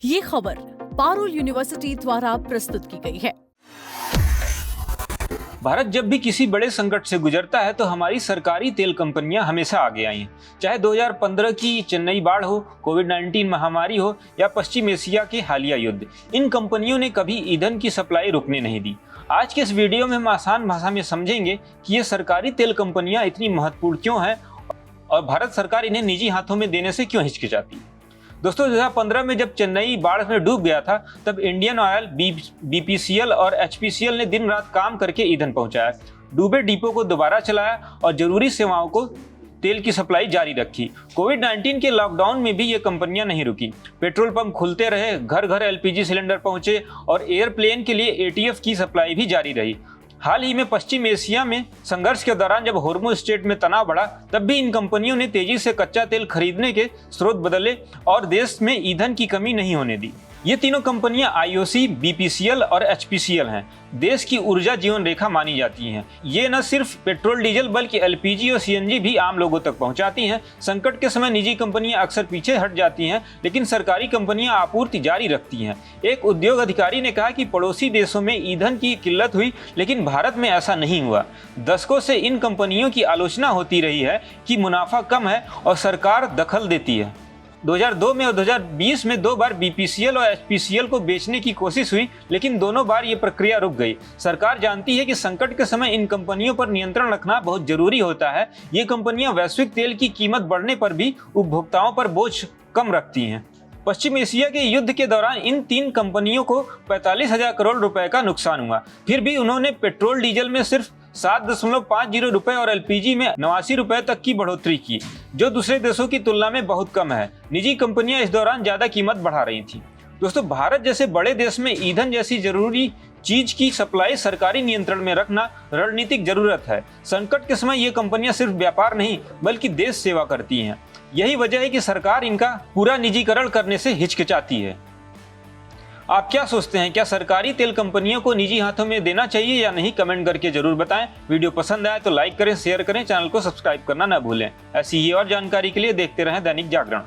ये खबर पारुल यूनिवर्सिटी द्वारा प्रस्तुत की गई है। भारत जब भी किसी बड़े संकट से गुजरता है तो हमारी सरकारी तेल कंपनियां हमेशा आगे आई हैं। चाहे 2015 की चेन्नई बाढ़ हो, कोविड-19 महामारी हो या पश्चिम एशिया के हालिया युद्ध, इन कंपनियों ने कभी ईंधन की सप्लाई रुकने नहीं दी। आज के इस वीडियो में हम आसान भाषा में समझेंगे कि ये सरकारी तेल कंपनियां इतनी महत्वपूर्ण क्यों हैं और भारत सरकार इन्हें निजी हाथों में देने से क्यों हिचकिचाती है। दोस्तों, 2015 में जब चेन्नई बाढ़ में डूब गया था, तब इंडियन ऑयल, बीपीसीएल और एचपीसीएल ने दिन रात काम करके ईंधन पहुंचाया, डूबे डिपो को दोबारा चलाया और जरूरी सेवाओं को तेल की सप्लाई जारी रखी। कोविड-19 के लॉकडाउन में भी ये कंपनियां नहीं रुकी। पेट्रोल पंप खुलते रहे, घर घर एलपीजी सिलेंडर पहुंचे और एयरप्लेन के लिए एटीएफ की सप्लाई भी जारी रही। हाल ही में पश्चिम एशिया में संघर्ष के दौरान जब होर्मुज स्ट्रेट में तनाव बढ़ा, तब भी इन कंपनियों ने तेजी से कच्चा तेल खरीदने के स्रोत बदले और देश में ईंधन की कमी नहीं होने दी। ये तीनों कंपनियां आईओसी, बीपीसीएल और एचपीसीएल हैं। देश की ऊर्जा जीवन रेखा मानी जाती हैं। ये न सिर्फ पेट्रोल डीजल बल्कि एलपीजी और सीएनजी भी आम लोगों तक पहुंचाती हैं। संकट के समय निजी कंपनियां अक्सर पीछे हट जाती हैं, लेकिन सरकारी कंपनियां आपूर्ति जारी रखती हैं। एक उद्योग अधिकारी ने कहा कि पड़ोसी देशों में ईंधन की किल्लत हुई, लेकिन भारत में ऐसा नहीं हुआ। दशकों से इन कंपनियों की आलोचना होती रही है कि मुनाफा कम है और सरकार दखल देती है। 2002 में और 2020 में 2 बार बीपीसीएल और एचपीसीएल को बेचने की कोशिश हुई, लेकिन दोनों बार ये प्रक्रिया रुक गई। सरकार जानती है कि संकट के समय इन कंपनियों पर नियंत्रण रखना बहुत जरूरी होता है। ये कंपनियां वैश्विक तेल की कीमत बढ़ने पर भी उपभोक्ताओं पर बोझ कम रखती हैं। पश्चिम एशिया के युद्ध के दौरान इन 3 कंपनियों को 45,000 करोड़ रुपए का नुकसान हुआ। फिर भी उन्होंने पेट्रोल डीजल में सिर्फ 7.50 रुपए और एलपीजी में 89 रुपए तक की बढ़ोतरी की, जो दूसरे देशों की तुलना में बहुत कम है। निजी कंपनियां इस दौरान ज्यादा कीमत बढ़ा रही थी। दोस्तों, भारत जैसे बड़े देश में ईंधन जैसी जरूरी चीज की सप्लाई सरकारी नियंत्रण में रखना रणनीतिक जरूरत है। संकट के समय ये कंपनियां सिर्फ व्यापार नहीं बल्कि देश सेवा करती हैं। यही वजह है कि सरकार इनका पूरा निजीकरण करने से हिचकिचाती है। आप क्या सोचते हैं, क्या सरकारी तेल कंपनियों को निजी हाथों में देना चाहिए या नहीं? कमेंट करके जरूर बताएं। वीडियो पसंद आए तो लाइक करें, शेयर करें, चैनल को सब्सक्राइब करना न भूलें। ऐसी ही और जानकारी के लिए देखते रहें दैनिक जागरण।